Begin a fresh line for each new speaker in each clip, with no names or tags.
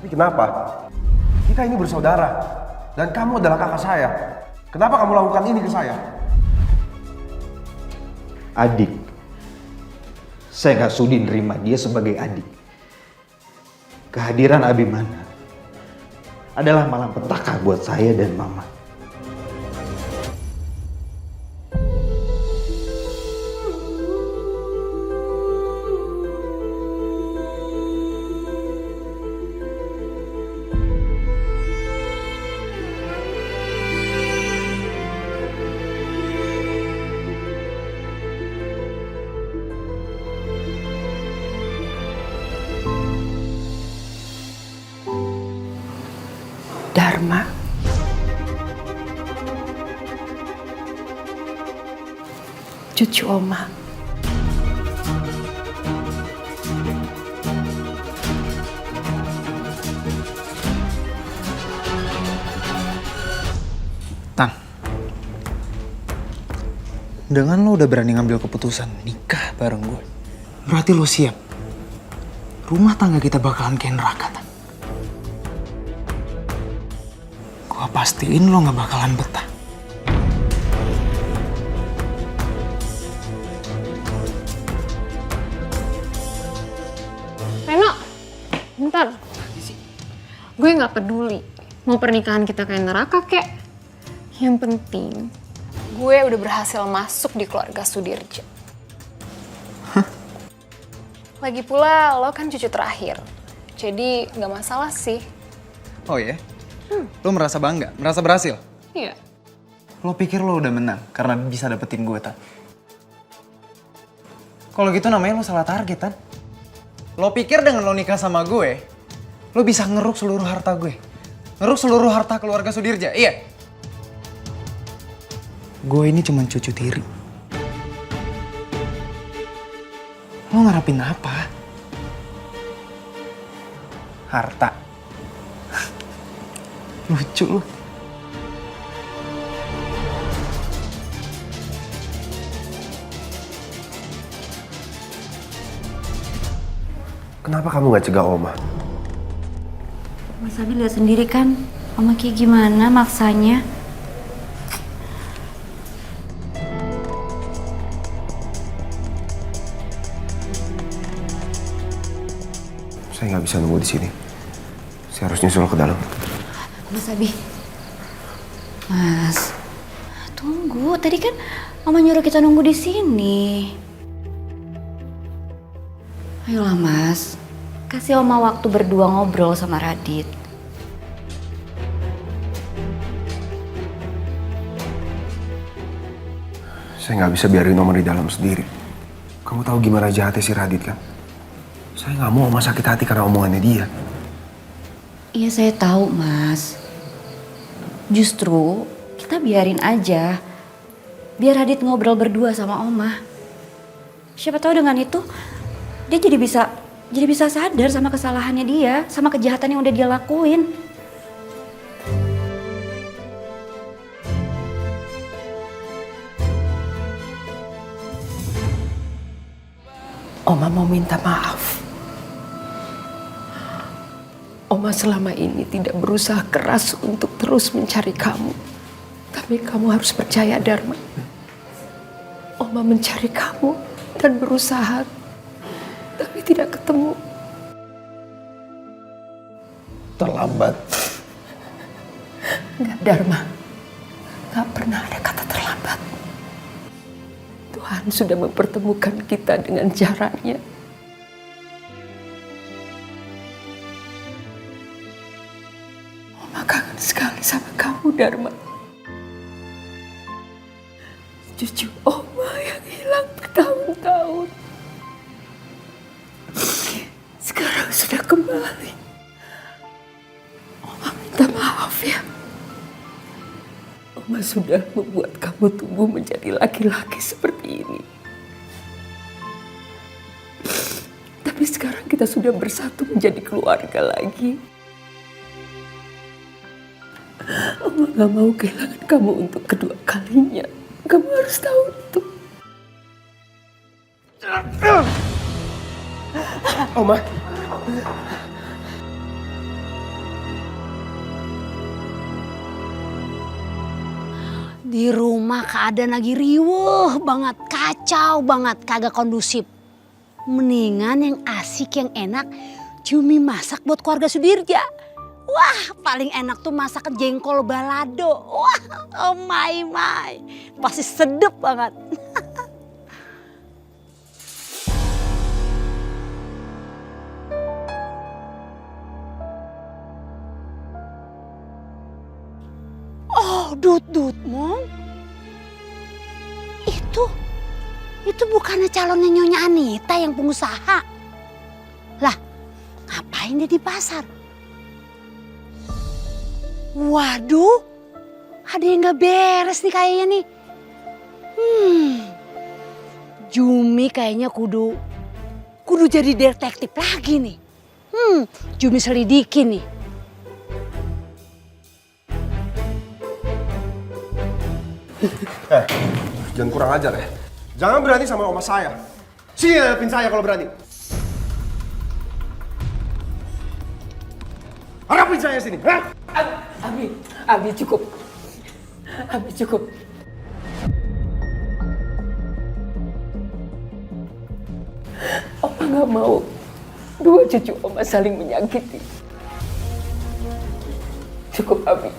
Tapi kenapa? Kita ini bersaudara. Dan kamu adalah kakak saya. Kenapa kamu lakukan ini ke saya?
Adik. Saya gak sudi nerima dia sebagai adik. Kehadiran Abimana adalah malapetaka buat saya dan Mama.
Dharma. Cucu Oma.
Tan, dengan lo udah berani ngambil keputusan nikah bareng gue, berarti lo siap. Rumah tangga kita bakalan kayak neraka, Tan. Gua pastiin lo gak bakalan betah.
Reno, bentar. Gue gak peduli mau pernikahan kita kayak neraka kek. Yang penting gue udah berhasil masuk di keluarga Sudirja. Lagi pula lo kan cucu terakhir, jadi gak masalah sih.
Oh ya? Lo merasa bangga? Merasa berhasil?
Iya.
Lo pikir lo udah menang karena bisa dapetin gue, Tan? Kalau gitu namanya lo salah target, Tan. Lo pikir dengan lo nikah sama gue, lo bisa ngeruk seluruh harta gue? Ngeruk seluruh harta keluarga Sudirja, iya? Gue ini cuma cucu tiri. Lo ngarepin apa? Harta. Lucu lo.
Kenapa kamu gak cegah Oma?
Mas Abi lihat sendiri kan, Oma kayak gimana maksanya.
Saya nggak bisa nunggu di sini. Saya harus nyusul ke dalam.
Mas Abi. Mas, tunggu. Tadi kan Oma nyuruh kita nunggu di sini. Ayolah Mas, kasih Oma waktu berdua ngobrol sama Radit.
Saya nggak bisa biarin Oma di dalam sendiri. Kamu tahu gimana jahatnya si Radit kan? Saya nggak mau Oma sakit hati karena omongannya dia.
Iya saya tahu Mas. Justru kita biarin aja. Biar Radit ngobrol berdua sama Oma. Siapa tahu dengan itu dia jadi bisa sadar sama kesalahannya dia, sama kejahatan yang udah dia lakuin.
Oma mau minta maaf. Oma selama ini tidak berusaha keras untuk terus mencari kamu. Tapi kamu harus percaya Dharma. Oma mencari kamu dan berusaha. Tapi tidak ketemu.
Terlambat.
Enggak Dharma. Enggak pernah ada kata terlambat. Tuhan sudah mempertemukan kita dengan caranya. Oma kangen sekali sama kamu, Dharma. Cucu Oma yang hilang bertahun-tahun. Sekarang sudah kembali. Oma minta maaf ya. Oma sudah membuat kamu tumbuh menjadi laki-laki seperti ini. Tapi sekarang kita sudah bersatu menjadi keluarga lagi. Oma gak mau kehilangan kamu untuk kedua kalinya. Kamu harus tahu itu.
Oma.
Di rumah keadaan lagi riweuh banget, kacau banget, kagak kondusif. Mendingan yang asik, yang enak, Jumi masak buat keluarga Sudirja. Wah, paling enak tuh masakan jengkol balado. Wah, oh my. Pasti sedep banget. Oh, Dut, Mong. Itu bukannya calonnya Nyonya Anita yang pengusaha. Lah, ngapain dia di pasar? Waduh, ada yang gak beres nih kayaknya nih. Jumi kayaknya kudu jadi detektif lagi nih. Jumi selidiki nih.
Jangan kurang ajar ya. Jangan berani sama oma saya. Sini hadapin saya kalau berani. Harapin saya sini.
Abi cukup. Abi cukup. Oma nggak mau dua cucu Oma saling menyakiti. Cukup, Abi.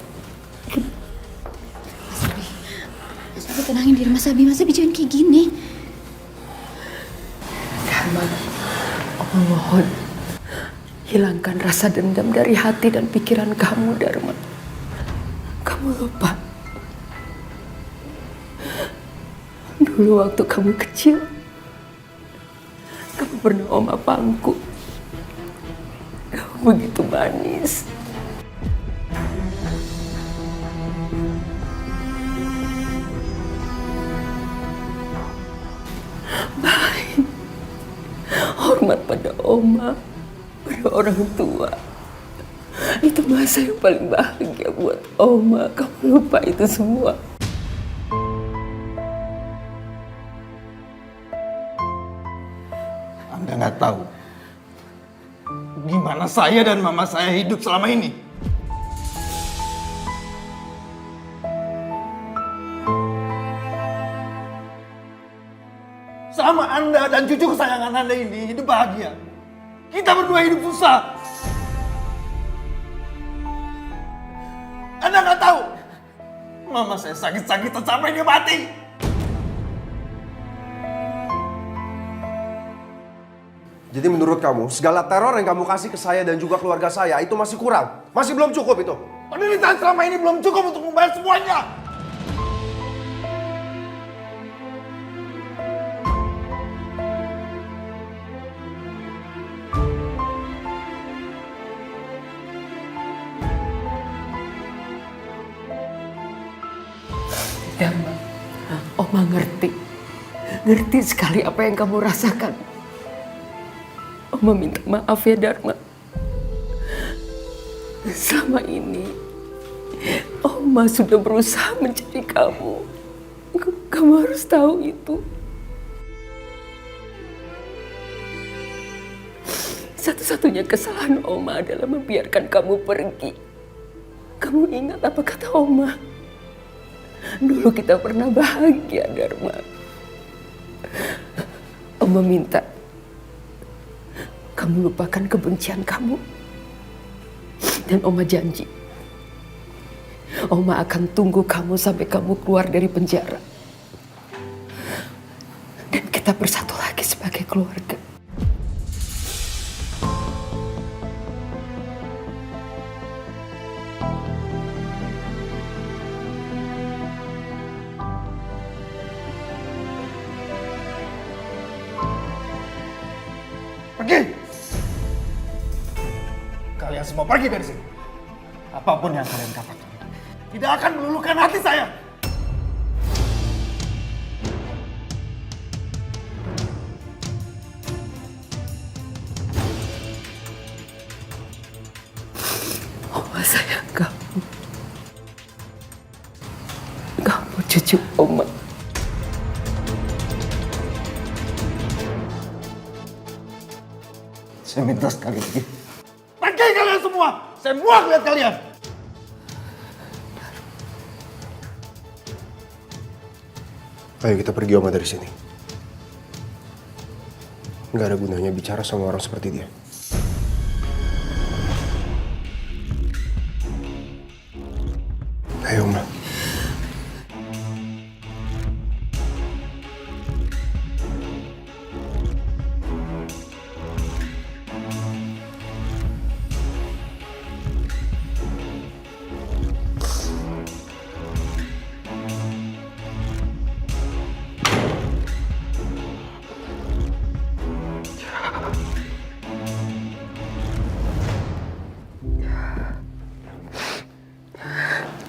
Mas Abi tenangin diri Mas Abi jangan kayak gini.
Dharma, Oma mohon hilangkan rasa dendam dari hati dan pikiran kamu, Dharma. Kamu lupa dulu waktu kamu kecil, kamu pernah Oma pangku. Kamu begitu manis. Baik. Hormat pada Oma, pada orang tua. Itu masa yang paling bahagia buat Oma. Kamu lupa itu semua.
Anda nggak tahu gimana saya dan mama saya hidup selama ini. Sama Anda dan cucu kesayangan Anda ini hidup bahagia. Kita berdua hidup susah. Anda nggak tahu, mama saya sakit-sakitan sampai dia mati.
Jadi menurut kamu, segala teror yang kamu kasih ke saya dan juga keluarga saya itu masih kurang? Masih belum cukup itu?
Penderitaan selama ini belum cukup untuk membayar semuanya.
Dharma, Oma ngerti. Ngerti sekali apa yang kamu rasakan. Oma minta maaf ya, Dharma. Selama ini, Oma sudah berusaha mencari kamu. Kamu harus tahu itu. Satu-satunya kesalahan Oma adalah membiarkan kamu pergi. Kamu ingat apa kata Oma? Dulu kita pernah bahagia, Dharma. Oma minta kamu lupakan kebencian kamu. Dan Oma janji, Oma akan tunggu kamu sampai kamu keluar dari penjara. Dan kita bersatu lagi sebagai keluarga.
Pergi! Kalian semua pergi dari sini. Apapun yang kalian katakan tidak akan meluluhkan hati saya.
Oma sayang kamu. Kamu cucu Oma.
Saya minta sekali lagi. Pergi kalian semua! Saya muak lihat kalian!
Ayo kita pergi Oma dari sini. Nggak ada gunanya bicara sama orang seperti dia. Ayo Oma.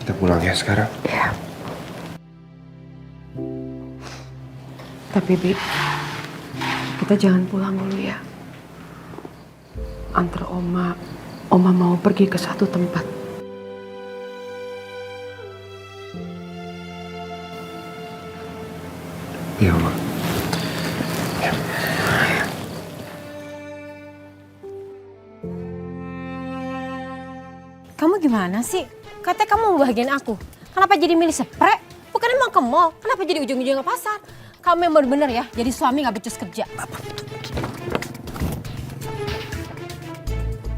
Kita pulang ya sekarang.
Ya. Tapi Bi, kita jangan pulang dulu ya. Antar Oma mau pergi ke satu tempat.
Iya Oma. Ya.
Kamu gimana sih? Katanya kamu mau bahagian aku. Kenapa jadi milih spray? Bukan emang ke mall. Kenapa jadi ujung-ujungnya ke pasar? Kamu yang bener-bener ya, jadi suami gak becus kerja.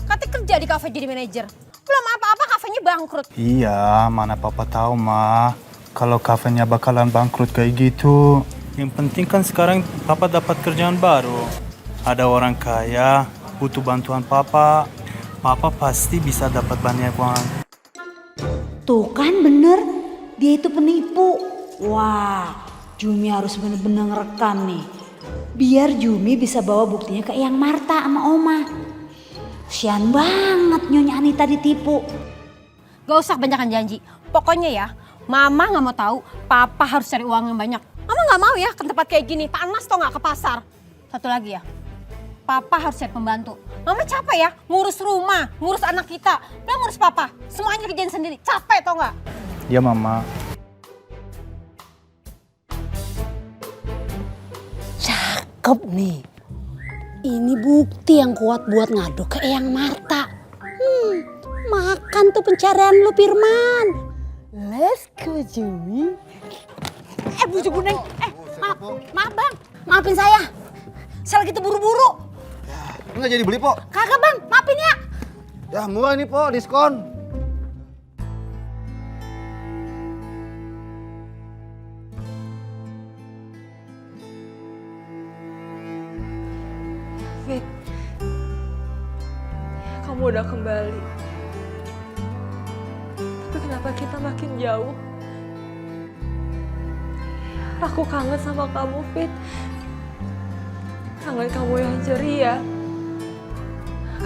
Katanya kerja di kafe jadi manajer. Belum apa-apa kafenya bangkrut.
Iya, mana papa tahu mah. Kalau kafenya bakalan bangkrut kayak gitu. Yang penting kan sekarang papa dapat kerjaan baru. Ada orang kaya, butuh bantuan papa. Papa pasti bisa dapat banyak uang.
Tuh kan bener, dia itu penipu. Wah, Jumi harus bener-bener ngerekam nih. Biar Jumi bisa bawa buktinya ke Eyang Marta sama Oma. Kasian banget Nyonya Anita ditipu.
Gak usah banyakan janji. Pokoknya ya, Mama gak mau tahu Papa harus cari uang yang banyak. Mama gak mau ya ke tempat kayak gini. Panas tau gak ke pasar. Satu lagi ya, Papa harus cari pembantu. Mama capek ya ngurus rumah, ngurus anak kita. Belum ngurus Papa, semuanya kerjain sendiri. Capek tau gak?
Ya mama.
Cakep nih. Ini bukti yang kuat buat ngadu ke Eyang Marta. Makan tuh pencarian lu Firman. Let's go Jumi. Bujuk Buneng. Maaf bang, maafin saya. Saya lagi terburu-buru.
Nggak jadi beli, Po.
Kagak bang, maafin ya.
Ya murah ini, Po, diskon.
Fit, kamu udah kembali. Tapi kenapa kita makin jauh? Aku kangen sama kamu, Fit. Kangen kamu yang ceria.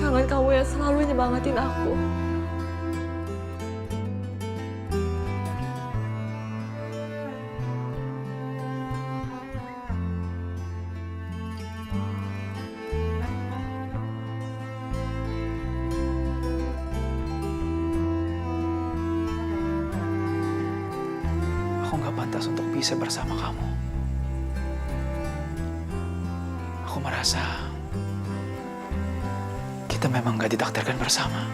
Kangen kamu yang selalu nyemangatin aku.
Aku gak pantas untuk bisa bersama kamu. Aku merasa kita memang gak ditakdirkan bersama.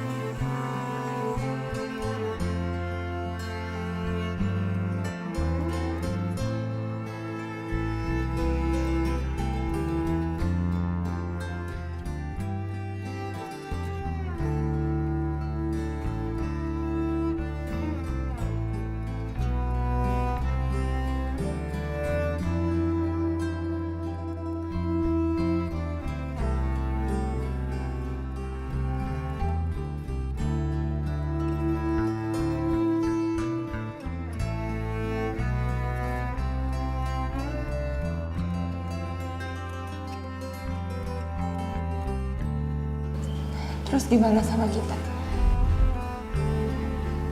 Terus gimana sama kita?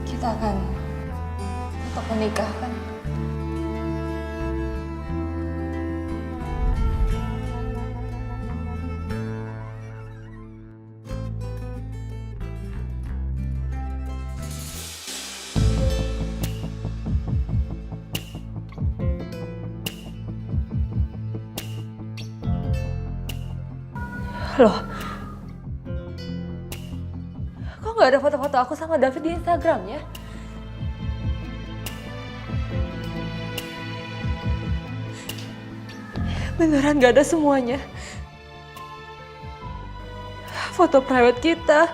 Kita akan tetap menikah kan? Loh, kok nggak ada foto-foto aku sama David di Instagramnya? Beneran gak ada semuanya. Foto private kita,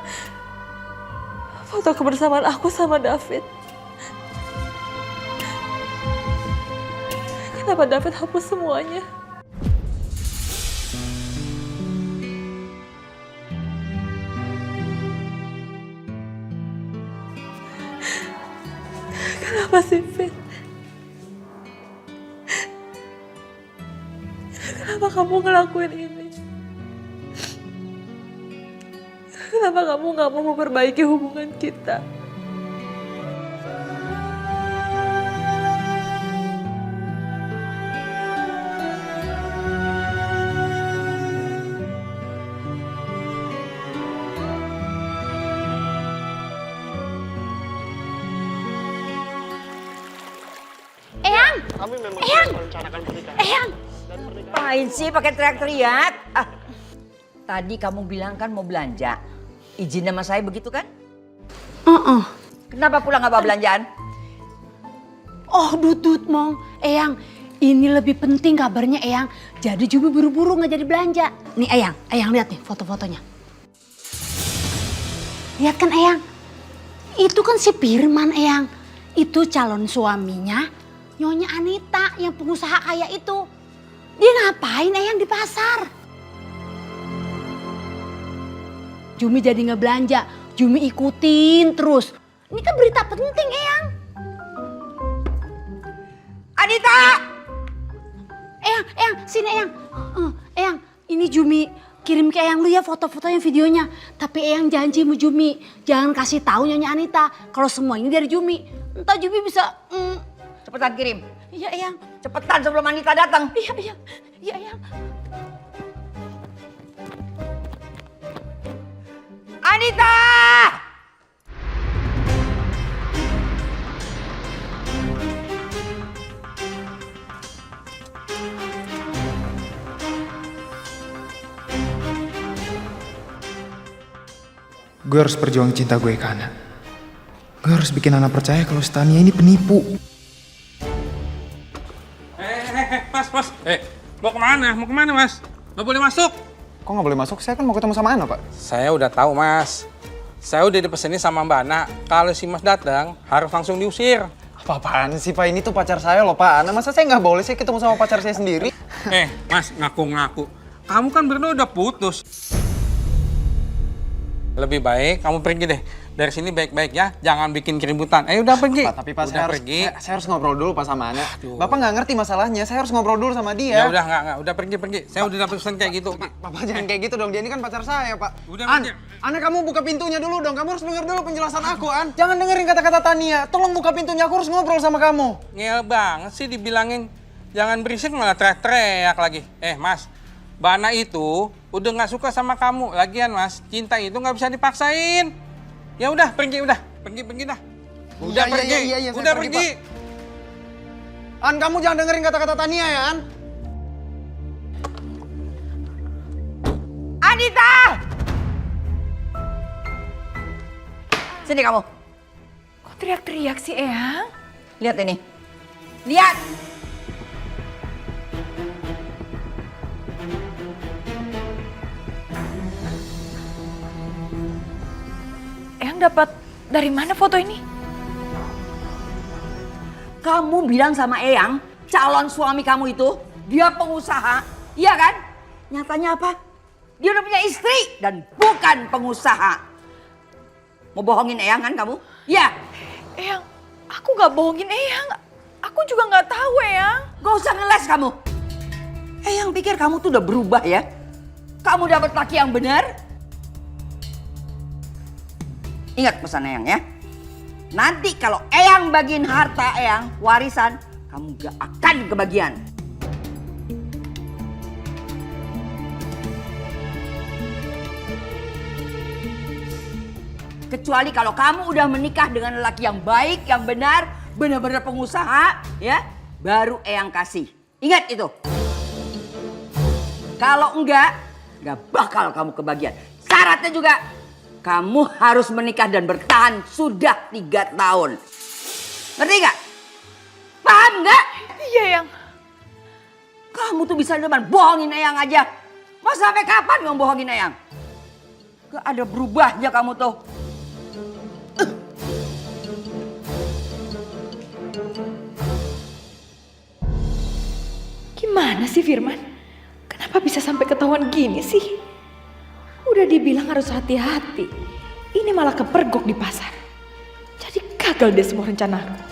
foto kebersamaan aku sama David. Kenapa David hapus semuanya? Kenapa sih, Fit? Kenapa kamu ngelakuin ini? Kenapa kamu gak mau memperbaiki hubungan kita?
Ngapain sih pakai teriak-teriak? Tadi kamu bilang kan mau belanja. Izin sama saya begitu kan? Kenapa pulang nggak bawa belanjaan?
Oh Dudut Mong, Eyang, ini lebih penting kabarnya Eyang. Jadi Jumi buru-buru nggak jadi belanja. Nih Eyang lihat nih foto-fotonya. Lihat kan Eyang, itu kan si Firman Eyang. Itu calon suaminya Nyonya Anita yang pengusaha kaya itu. Dia ngapain Eyang di pasar? Jumi jadi nggak belanja, Jumi ikutin terus. Ini kan berita penting Eyang.
Anita!
Eyang, sini Eyang. Eyang, ini Jumi kirim ke Eyang lu ya foto-fotonya, videonya. Tapi Eyang janji sama Jumi, jangan kasih tahu Nyonya Anita kalau semua ini dari Jumi. Entah Jumi bisa.
Cepetan kirim.
Iya Eyang.
Cepetan sebelum Anita datang.
Iya Eyang.
Anita!
Gue harus perjuangin cinta gue ke Ana. Gue harus bikin Ana percaya kalau Stania ini penipu.
Mas. Mau kemana mas? Nggak boleh masuk.
Kok nggak boleh masuk? Saya kan mau ketemu sama Ana, Pak.
Saya udah tahu mas. Saya udah dipesenin sama Mbak Ana. Kalau si mas datang, harus langsung diusir.
Apa-apaan sih, Pak? Ini tuh pacar saya loh, Pak. Ana, masa saya nggak boleh sih ketemu sama pacar saya sendiri?
Mas, ngaku-ngaku. Kamu kan berdua udah putus. Lebih baik kamu pergi deh. Dari sini baik-baik ya, jangan bikin keributan. Udah pergi.
Pak, tapi Pak,
udah
saya harus ngobrol dulu Pak sama Ana. Bapak nggak ngerti masalahnya, saya harus ngobrol dulu sama dia.
Ya udah nggak, udah pergi. Saya udah dapet pesan kayak gitu.
Bapak jangan kayak gitu dong, dia ini kan pacar saya, Pak.
Udah pergi.
Ana, kamu buka pintunya dulu dong, kamu harus denger dulu penjelasan aku, An. Jangan dengerin kata-kata Tania, tolong buka pintunya, aku harus ngobrol sama kamu.
Ngel banget sih dibilangin jangan berisik malah teriak-teriak lagi. Mas, Bana itu udah nggak suka sama kamu. Lagian mas, cinta itu nggak bisa dipaksain. Ya udah pergi dah. Udah pergi.
Iya,
Udah pergi.
Pak. An, kamu jangan dengerin kata-kata Tania ya, An.
Anita! Sini kamu.
Kok teriak-teriak sih Eyang?
Lihat ini. Lihat!
Eyang dapat dari mana foto ini?
Kamu bilang sama Eyang, calon suami kamu itu, dia pengusaha, iya kan? Nyatanya apa? Dia udah punya istri dan bukan pengusaha. Mau bohongin Eyang kan kamu? Iya.
Eyang, aku gak bohongin Eyang. Aku juga gak tahu Eyang.
Gak usah ngeles kamu. Eyang pikir kamu tuh udah berubah ya? Kamu dapat laki yang benar? Ingat pesan Eyang ya. Nanti kalau Eyang bagiin harta Eyang, warisan, kamu gak akan kebagian. Kecuali kalau kamu udah menikah dengan lelaki yang baik, yang benar, benar-benar pengusaha, ya, baru Eyang kasih. Ingat itu. Kalau enggak bakal kamu kebagian. Syaratnya juga, kamu harus menikah dan bertahan sudah 3 tahun. Ngerti gak? Paham gak?
Iya, Yang.
Kamu tuh bisa demen bohongin Eyang aja. Mau sampai kapan kamu bohongin Eyang? Gak ada berubahnya kamu tuh.
Gimana sih Firman? Kenapa bisa sampai ketahuan gini sih? Udah dibilang harus hati-hati. Ini malah kepergok di pasar. Jadi gagal deh semua rencana aku.